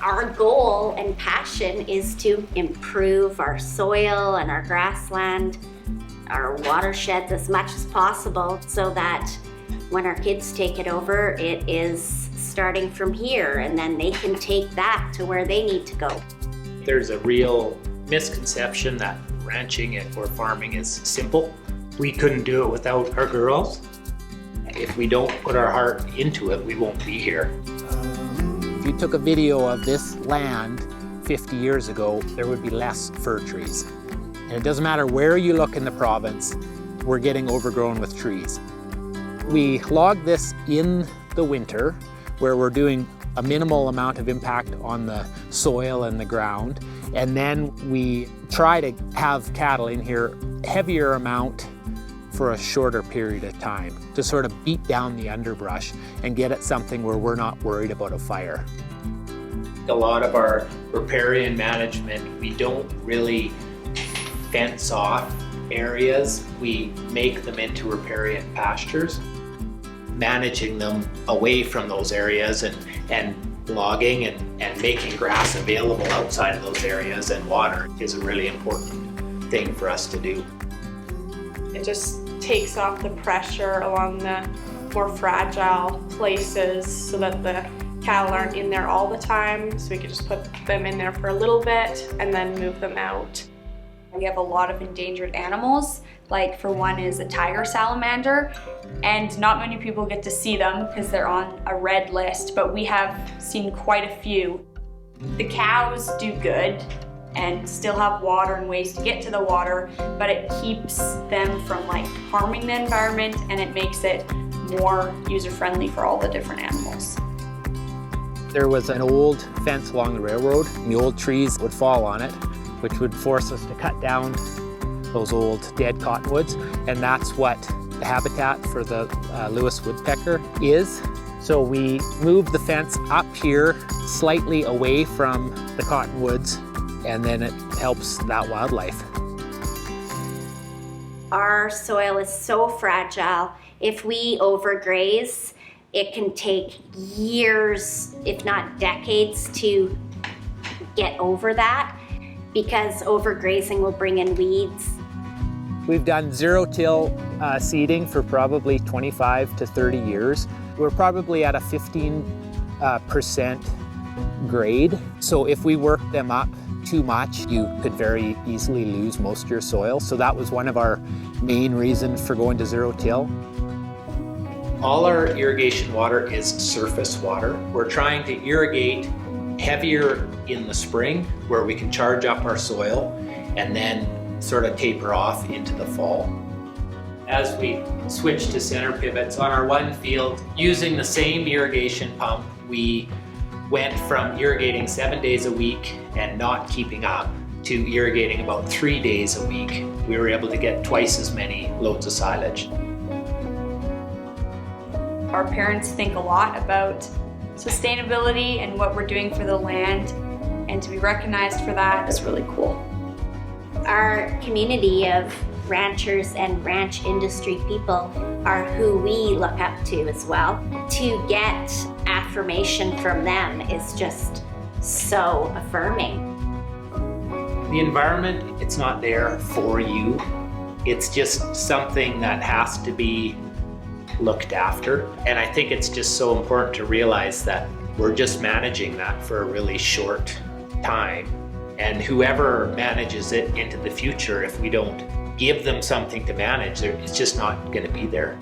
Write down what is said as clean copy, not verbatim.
Our goal and passion is to improve our soil and our grassland, our watersheds as much as possible, so that when our kids take it over, it is starting from here, and then they can take that to where they need to go. There's a real misconception that ranching or farming is simple. We couldn't do it without our girls. If we don't put our heart into it, we won't be here. If you took a video of this land 50 years ago, there would be less fir trees. And it doesn't matter where you look in the province, we're getting overgrown with trees. We log this in the winter, where we're doing a minimal amount of impact on the soil and the ground. And then we try to have cattle in here heavier amount for a shorter period of time to sort of beat down the underbrush and get at something where we're not worried about a fire. A lot of our riparian management, we don't really fence off areas. We make them into riparian pastures. Managing them away from those areas and logging and making grass available outside of those areas and water is a really important thing for us to do. It just takes off the pressure along the more fragile places so that the cattle aren't in there all the time, so we could just put them in there for a little bit and then move them out. We have a lot of endangered animals, like for one is a tiger salamander, and not many people get to see them because they're on a red list, but we have seen quite a few. The cows do good and still have water and ways to get to the water, but it keeps them from harming the environment, and it makes it more user-friendly for all the different animals. There was an old fence along the railroad, and the old trees would fall on it, which would force us to cut down those old dead cottonwoods, and that's what the habitat for the Lewis woodpecker is. So we moved the fence up here slightly away from the cottonwoods, and then it helps that wildlife. Our soil is so fragile. If we overgraze, it can take years, if not decades, to get over that, because overgrazing will bring in weeds. We've done zero-till seeding for probably 25 to 30 years. We're probably at a 15% grade. So if we work them up too much, you could very easily lose most of your soil. So that was one of our main reasons for going to zero-till. All our irrigation water is surface water. We're trying to irrigate heavier in the spring where we can charge up our soil and then sort of taper off into the fall. As we switch to center pivots on our one field, using the same irrigation pump, we went from irrigating 7 days a week and not keeping up to irrigating about 3 days a week. We were able to get twice as many loads of silage. Our parents think a lot about sustainability and what we're doing for the land, and to be recognized for that is really cool. Our community of ranchers and ranch industry people are who we look up to as well. To get affirmation from them is just so affirming. The environment, it's not there for you. It's just something that has to be looked after. And I think it's just so important to realize that we're just managing that for a really short time. And whoever manages it into the future, if we don't give them something to manage, it's just not going to be there.